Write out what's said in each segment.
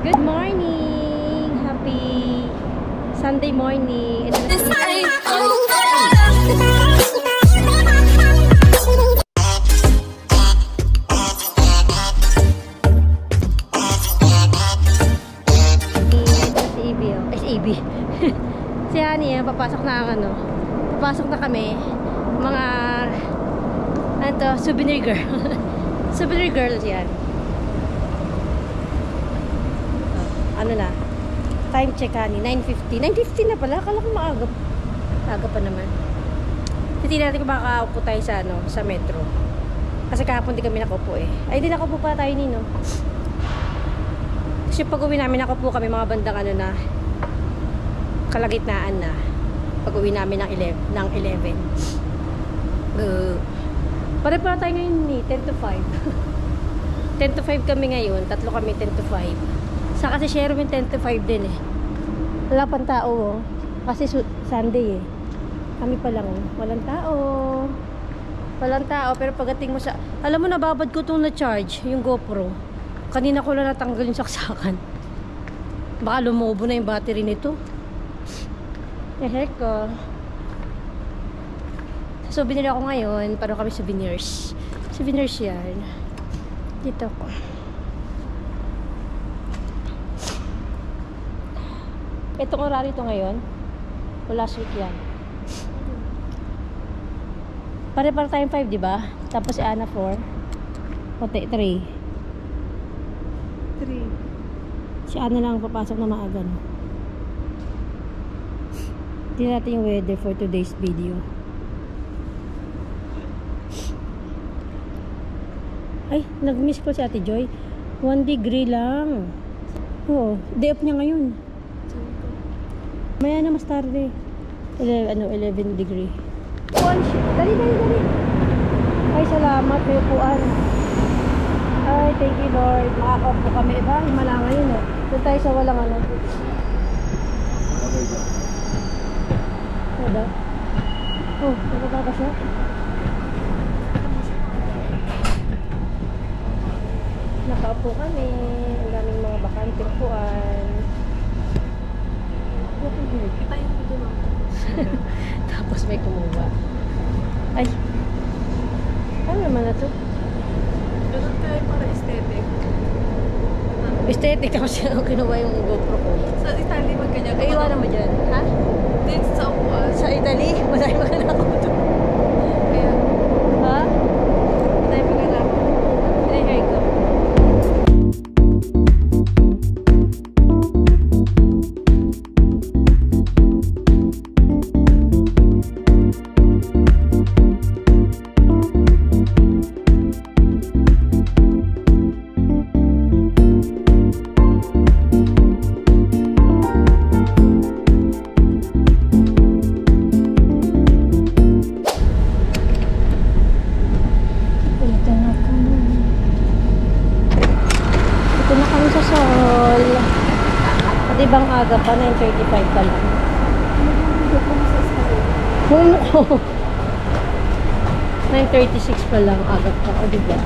Good morning! Happy Sunday morning! Ito si Honey, papasok na ang papasok na kami mga souvenir girl. Souvenir girls yan. Ano na, time check Honey, 9:50 na pala, akala ko maaga pa naman. Titignan natin kung makakaupo tayo sa metro kasi kahapon di kami nakaupo ay di nakaupo pa tayo nino kasi pag uwi namin nakaupo kami mga bandang na kalagitnaan na pag uwi namin ng 11 pare-para tayo ngayon ni 10 to 5 10 to 5 kami ngayon, tatlo kami 10 to 5 sa kasi Sherwin 10 to 5 din wala pang tao kasi Sunday kami pa lang walang tao pero pagdating mo sa alam mo nababad ko itong na-charge yung GoPro kanina ko lang natanggal yung saksakan baka lumobo na yung battery nito. Heck ko. Souvenir ako ngayon. Para kami souvenirs. Souvenirs yan. Dito ko. Itong oras ito ngayon. O last week yan. Pare-para tayong 5, diba? Tapos si Ana 4. Pati 3. Si Ana lang papasok na maaga. Tingnan natin yung weather for today's video. Ay, nag-miss ko si Ate Joy. 1 degree lang. Oo, day off niya ngayon. Maya na mas tarde. 11 degree. Dali. Ay, salamat. May upuan. Ay, thank you Lord. Makaka-upo kami. Iba, himala ngayon Doon tayo sa walang Oh, nakakaka siya. Nakaupo kami. Ang daming mga bakante upuan. Tapos may kumuha. Ay. Ano naman na to? Ganun tayo para aesthetic. Aesthetic kasi kinuha yung GoPro ko. Sa Italy magkanya. Ay, iwanan mo dyan. Ha? Dito sa upuan. Sa Italy? Madami maganakot ito. Kaya. Ha? Madami maganakot. Pinay-hair ko. Ibang aga pa, 9:35 pa lang. Hulo ko. 9:36 pa lang, aga pa. O, diba?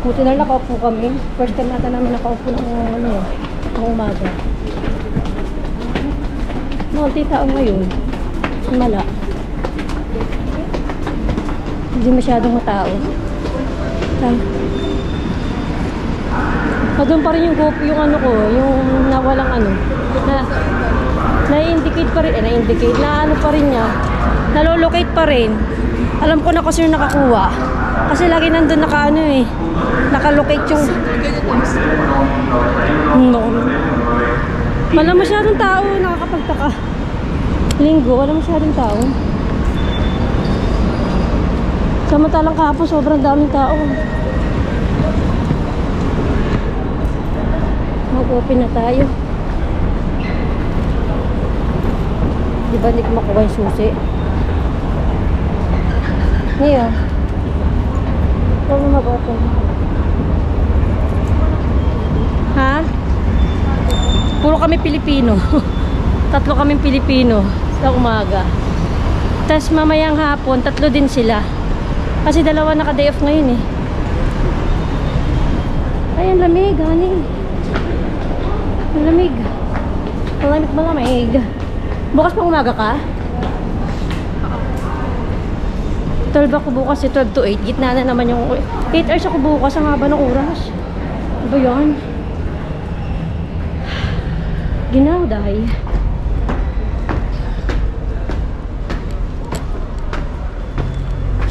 Buti na nakaupo kami. First time natin namin nakaupo ng umaga. Mga tao ngayon. Mala. Hindi masyadong matao. Doon pa rin yung GoPro, yung yung nawalang na-indicate pa rin, na-indicate, pa rin niya, nalolocate pa rin. Alam ko na kasi yung nakakuha. Kasi lagi nandun nakalocate yung, wala masyadong tao, nakakapagtaka. Linggo, wala masyadong tao. Samantalang kahapon, sobrang daming tao. Mag-open na tayo. Di ba hindi ko makuha yung susi? Niyo. Huwag mo mag-open. Ha? Puro kami Pilipino. Tatlo kaming Pilipino sa umaga. Tapos mamayang hapon, tatlo din sila. Kasi dalawa naka-day off ngayon Ay, ang lamig, honey. Ang lamig. Ang lamig, malamig. Bukas pa umaga ka? 12 ako bukas, 12 to 8. Gitna na naman yung 8 hours ako bukas. Ang haba ng oras. Ano ba yun? Ginaw dahil.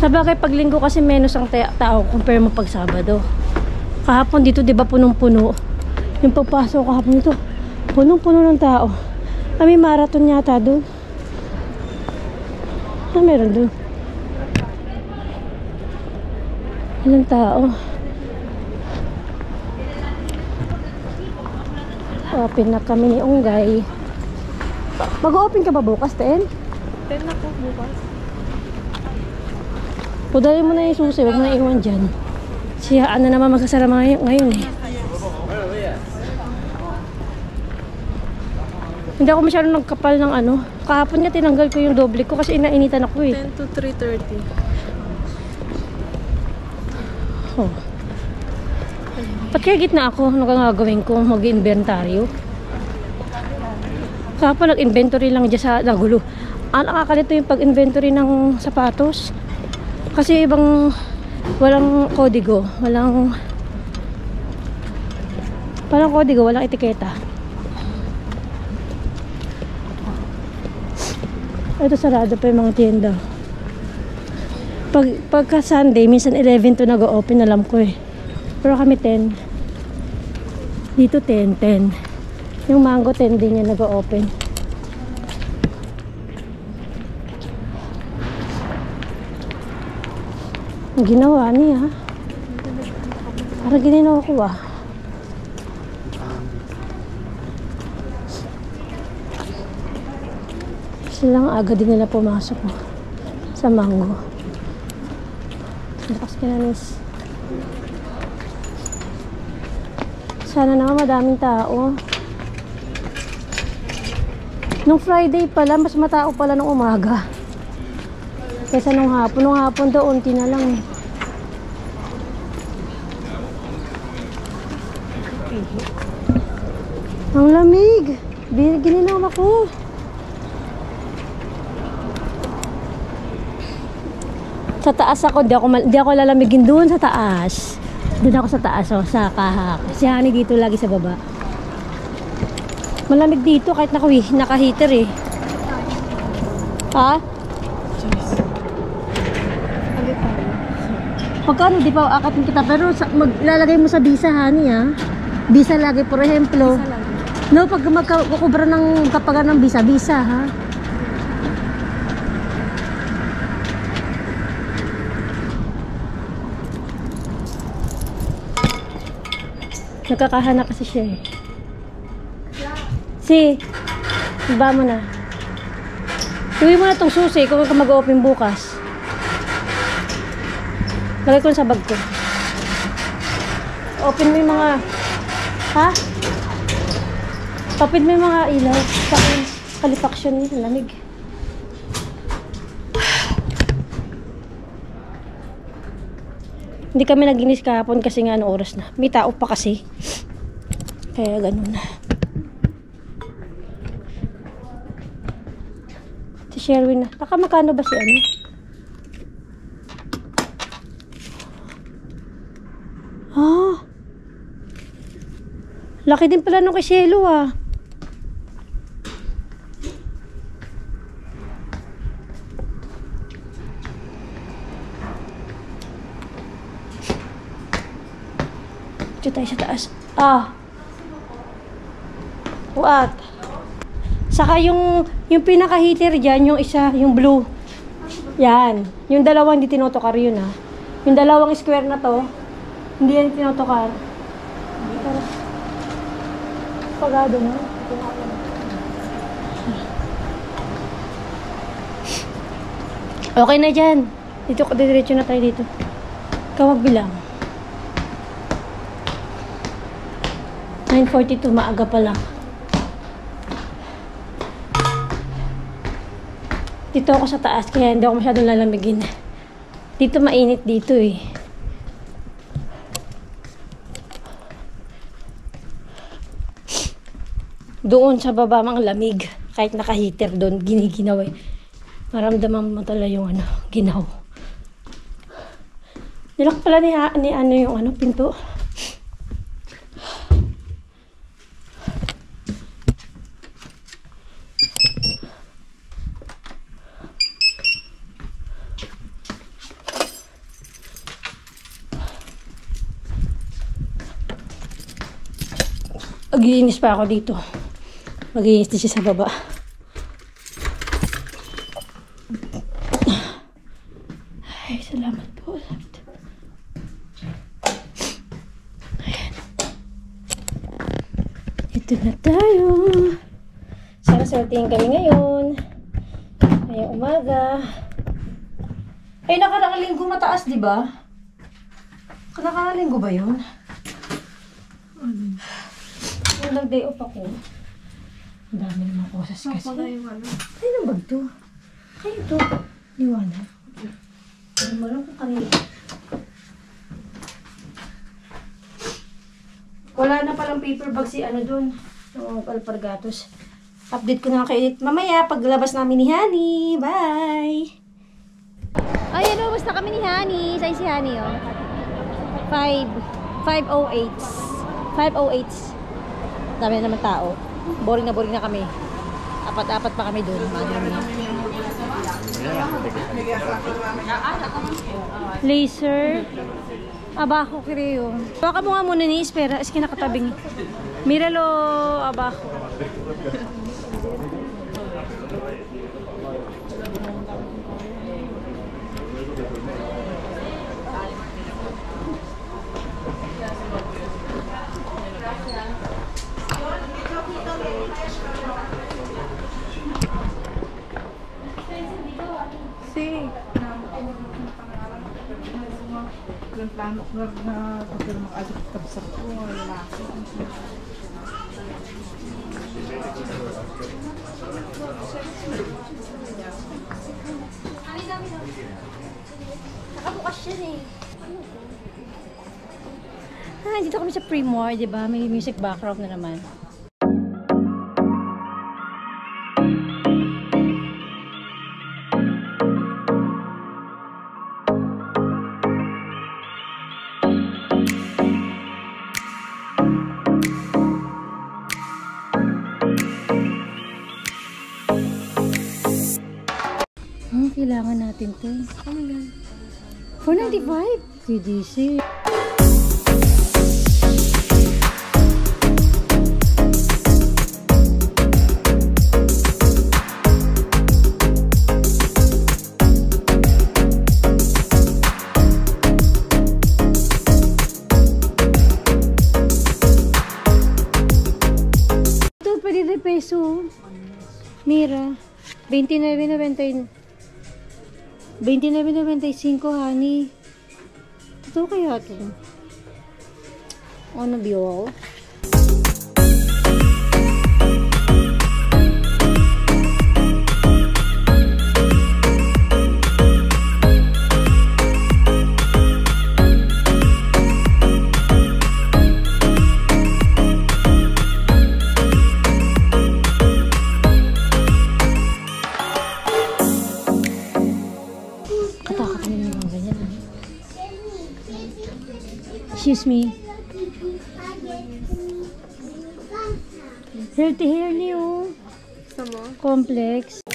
Sabagay pag linggo kasi menos ang tao compare mo pag Sabado. Kahapon dito 'di ba punong-puno. Yung pagpasok kahapon dito, punong-puno ng tao. May marathon yata doon. Meron doon. Ilang tao. Open na kami ni Unggay. Mag-open ka ba bukas, Ten? 10 na po bukas. Pudalin mo na yung susi, huwag mo na iwan dyan. Siya, ano naman magkasara ngayon eh. Hindi ako masyadong nagkapal ng ano. Kahapon nga tinanggal ko yung doble ko kasi inainitan ako eh. 10 to 3:30. Oh. Ba't kaya gitna ako? Ano kang gagawin ko? Mag-inventaryo? Kahapon nag-inventory lang dyan sa nagulo. Nakakalito yung pag-inventory ng sapatos. Kasi ibang walang kodigo. Walang kodigo, walang etiketa. Ito sarado pa yung mga tienda. Pagka Sunday, minsan 11 to nag-open, alam ko eh. Pero kami 10. Dito 10. Yung Mango 10 din yan nag-open. Ang ginawa niya. Parang gininawa ko ah. Silang aga din nila pumasok sa Mango. Lakas ka na, miss. Sana naman madaming tao. Nung Friday pala, mas matao pala nung umaga. Kaysa nung hapon. Nung hapon daw, unti na lang eh. Ang lamig. Gininaw ako. Sa taas ako, di ako lalamigin doon sa taas. Doon ako sa taas, oh, sa kahak. Si Honey dito lagi sa baba. Malamig dito kahit naka-heater eh. Ha? Pagkano, di pa akatin kita. Pero maglalagay mo sa visa, Honey, ha? Visa lagi, por ejemplo. Isa lang. No, pag magkukubra ng kapagan ng visa, ha? Nagkakahana kasi siya eh. Iba mo na. Tuwi mo na itong susi kung mag-open bukas. Lagay ko sa bag ko. Open mo yung mga... Ha? Open mo yung mga ilaw. Kalifaction niya. Lamig. Hindi kami naginis kahapon kasi nga ano oras na. May tao pa kasi. Kaya ganun na. Si Sherwin na. Magkano ba si ano? Ah. Laki din pala nung kay Cielo ah. Dito tayo sa taas. Ah. What? Saka yung pinaka-heater dyan, yung isa, yung blue. Yan. Yung dalawang hindi tinotokar yun ah. Yung dalawang square na to, hindi yan tinotokar. Pagado na. Okay na dyan. Dito, diretso na tayo dito. Kawag bilang. 9:42, maaga pa lang. Dito ako sa taas, kaya hindi ako masyadong lalamigin. Dito mainit dito eh. Doon sa baba, mga lamig. Kahit naka-heater doon, giniginaw eh. Maramdaman mo talaga yung ano, ginaw. Nilak pala ni ano yung ano, pinto. Mag-iinis pa ako dito. Mag-iinis din siya sa baba. Ay, salamat po. Ayan. Ito na tayo. Sana sorting kami ngayon. Ngayong umaga. Ay, nakarang linggo mataas, di ba? Nakarang linggo ba yun? Kung nag-day off ako, ang dami naman kosas kasi. Ay, nang bag to? Ay, ito. Liwanag. Ano mo lang kung kanina. Wala na palang paper bag si ano dun. Yung alpargatos. Update ko na kayo mamaya paglabas namin ni Honey. Bye! Ay, ano, basta kami ni Honey. Saan si Honey, oh? 5:08. 5:08. Dami na naman tao. Boring na kami. Apat-apat pa kami doon. Laser. Abajo creo. Baka mo nga muna ni Espera. Iski nakatabing. Miralo abajo. Sí. Yung plano ko na pagkira mag-alit kabsat ko. Wala. Nakabukas yan eh. Dito kami sa Primor, di ba? May music background na naman. Kailangan natin to. Ano yan? 495 QDC. Ito, pwede peso. Mira. 29.95, honey. Ito kaya ito. Ano biyo? Excuse me. Healthy hair niyo. Sama? Complex.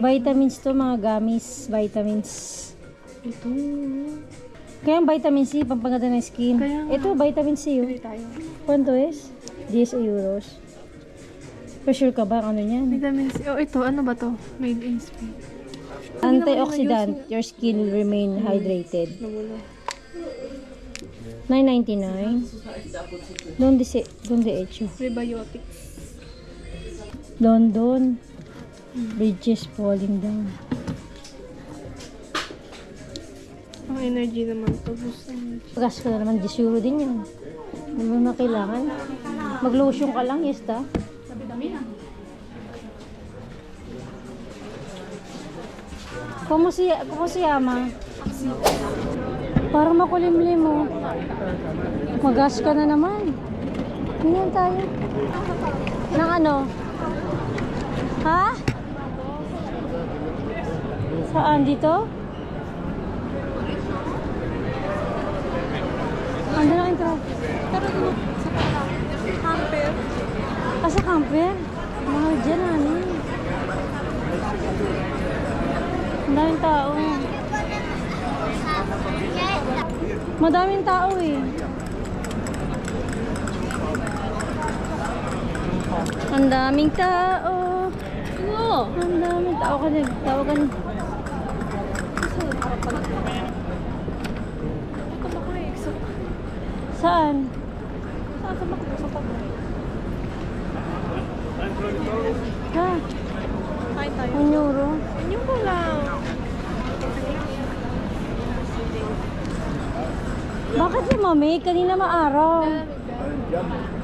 Vitamins to, mga gummies, vitamins. Ito. Kaya ang vitamin C, pampaganda ng skin. Ito, vitamin C. Pili tayo. Quanto es? 10 euros. For sure ka ba? Ano yan? Vitamin C. Oh, ito. Ano ba to? Made in Spain. Antioxidant. Your skin will remain hydrated. Namulo. $9.99. Donde hecho? Prebiotics. London. Bridges falling down. Ang energy naman to. Boost energy. Gas ko na naman, 10 euro din yun. Hindi mo na kailangan. Mag-lotion ka lang, yesta. Kumusta Yama? Parang makulimlim mo. Magas ka na naman. Ganyan tayo. Nang ano? Ha? Saan? Dito? Ando lang intro. Pero sa camper. Sa camper? Mahal dyan, ano? Ang daming tao. Madaming tao eh. Ang daming tao. Ang daming tao ka din. Tawagan. Saan? Saan sa makdo sa pag? Ha? Kain tayo. Ang euro? Yung ko lang. Bakit lumamig? Kanina maaraw.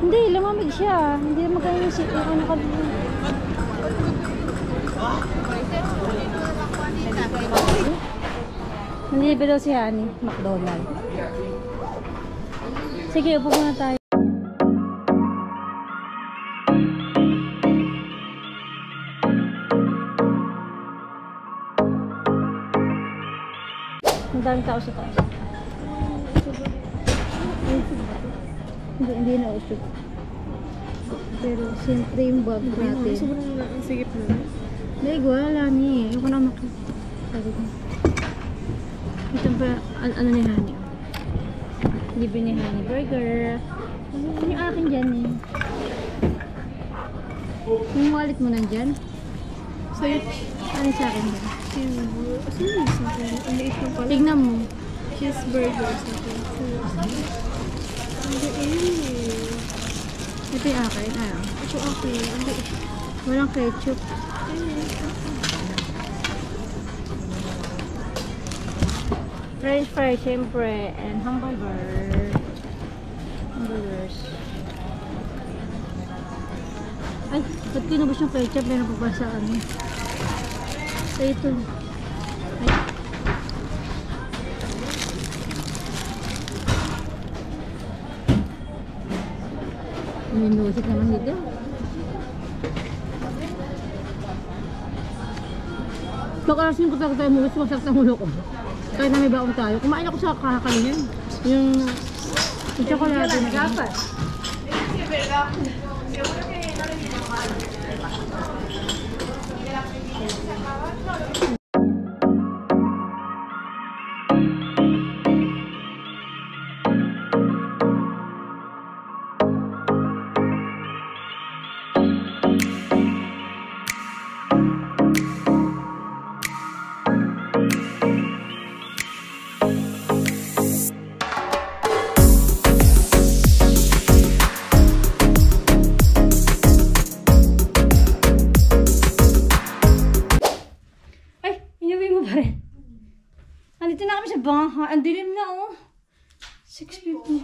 Hindi, lumamig siya. Hindi naman ganyan yung ano ka dito. Nandito daw si Honey, McDonald. Sige, upo muna tayo. Ang daming tao sa taas. Hindi na usok. Pero siyempre yung bag natin. Sobrang ang sigip na. Hindi, wala ni. Ayoko na makita. Sabi ko. Ito pa, ano ni Honey? Libre ni Honey burger. Yung akin dyan eh. Yung wallet mo nandyan? Sa'yo, Ano sa akin dyan? cheeseburger. Saan yung sa akin? Ang liit lang pala. Tignan mo. Cheeseburger sa akin. Ang liit. Ito yung akin. Ano? Ito akin. Ang liit. Walang ketchup. French fries, syempre. And hamburger. Hamburgers. Ay, ba't kinubos yung ketchup? Meron pa ba sa ano? So, ito. Ay. May music naman dito. Pag-arasin ko talaga tayo music, masarap ng ulo ko. Kahit na may baong tayo. Kumain ako sa kakakalingin. Yung chocolate na dapat. Andito na kami sa bahay. Ang dilim na oh. 6:50.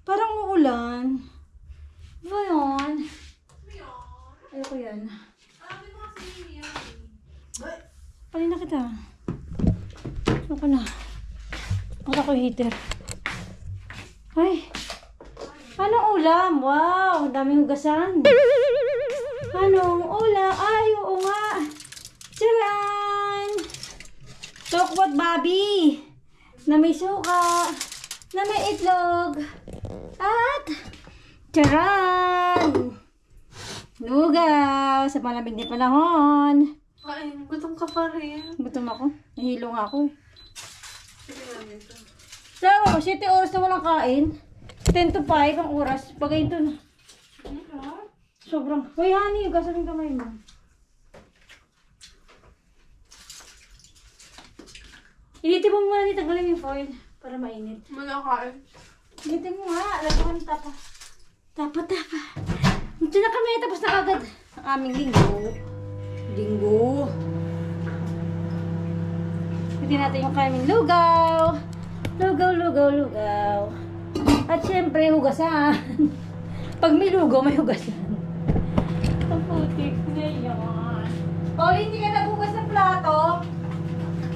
Parang uulan. Ba yun? Ayoko yan. Palin na kita. Ako na. Wala ko heater. Ay. Anong ulam? Wow. Ang daming hugasan. Anong ulam? Ay, oo nga. Tcharan! Tokwat babi na may suka, na may itlog, at charan! Lugaw sa malamig na panahon. Kain, gutom ka pa rin. Gutom ako. Nahilo nga ako. Pero, 7 oras na walang kain. 10 to 5 ang oras. Pagay ito na. Sobrang. Hoy, honey, gasan yung kamay mo. Initi mo muna, tanggalin yung foil para mainit. Wala kain. Ganda mo nga. Laguhan tapa. Tapa. Ito na kami. Tapos na agad ang aming linggo. Pwede natin yung kaming lugaw. Lugaw. At syempre, hugasan. Pag may lugaw, may hugasan. Ang putik na yan. Paul, hindi ka naghugas ng plato?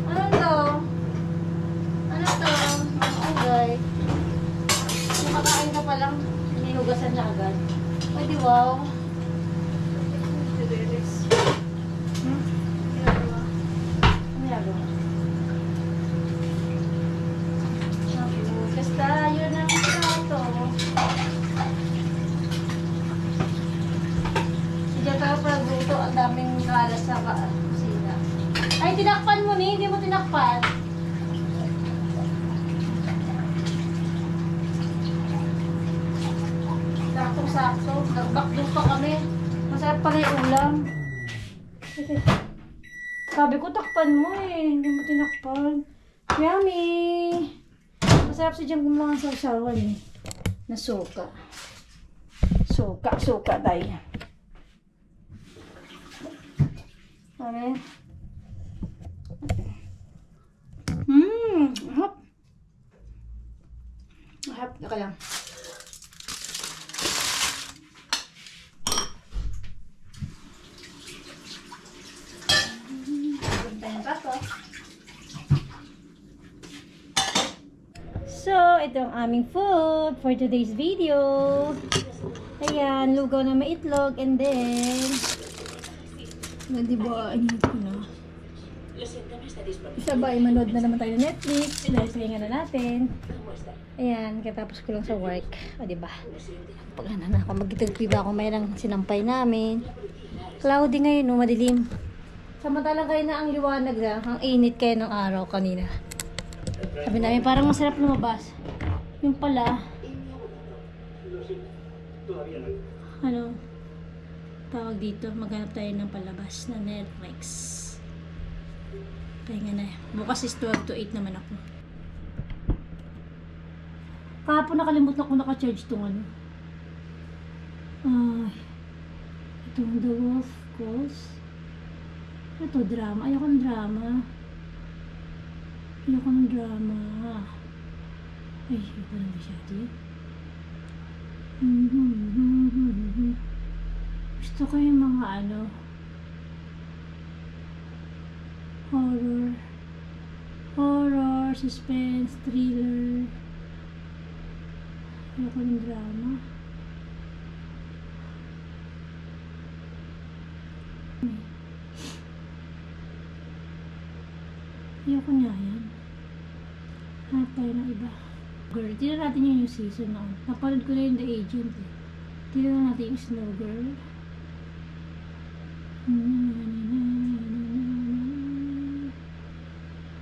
Ano to? Okay. Kung kakain ka pa lang, may hugasan na agad. Pwede, wow. Hugas tayo ng plato. Hindi tayo pagluto. Ang daming kalas sa kusina. Ay, tinakpan mo ni. Hindi mo tinakpan. Sakto. Nagbakdo pa kami. Masarap pala yung ulam. Sabi ko, takpan mo eh. Hindi mo tinakpan. Yummy! Masarap si Jam gumawa ng sausawan eh. Na suka. Suka tayo. Sabi. Ahap. Naka lang. So, ito ang aming food for today's video. Ayan, lugaw na may itlog and then diba, init ko na. Isa ba, manood na naman tayo ng Netflix. Dahil salingan na natin. Ayan, katapos ko lang sa work. O, diba? Pag na ako, magitagpiba ako, mayroong sinampay namin. Cloudy ngayon, no, madilim. Samantalang kayo na ang liwanag na, ang init kayo ng araw kanina. Sabi namin, parang masarap lumabas. Yung pala, ano, tawag dito, maghanap tayo ng palabas na Netflix. Kaya nga na, bukas is 12 to 8 naman ako. Kahapon nakalimutan ko naka-charge itong ano. Itong The Wolf Calls. Ito, drama. Ayoko ng drama. Ay, ayoko na masyado yun. Gusto ko yung mga ano, horror, suspense, thriller. Ayoko ng drama. Ayoko niya yan. Hanap tayo ng iba. Girl, tignan natin yung season na. Napanood ko na yung The Agent eh. Tignan natin yung Snow Girl.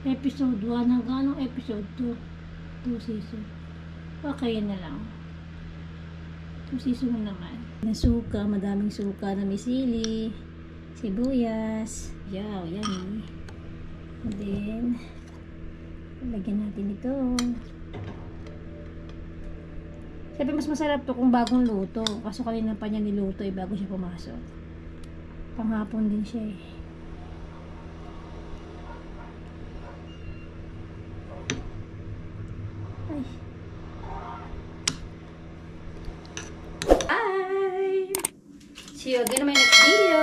Episode 1 hanggang anong episode 2? 2 season. Okay na lang. 2 season na naman. Nasuka, madaming suka na may sili, sibuyas, yaw, yummy. And then, lagyan natin ito. Siyempre mas masarap to kung bagong luto. Kaso kanina pa niya niluto eh, bago siya pumasok. Panghapon din siya eh. Ay. See you again in my next video.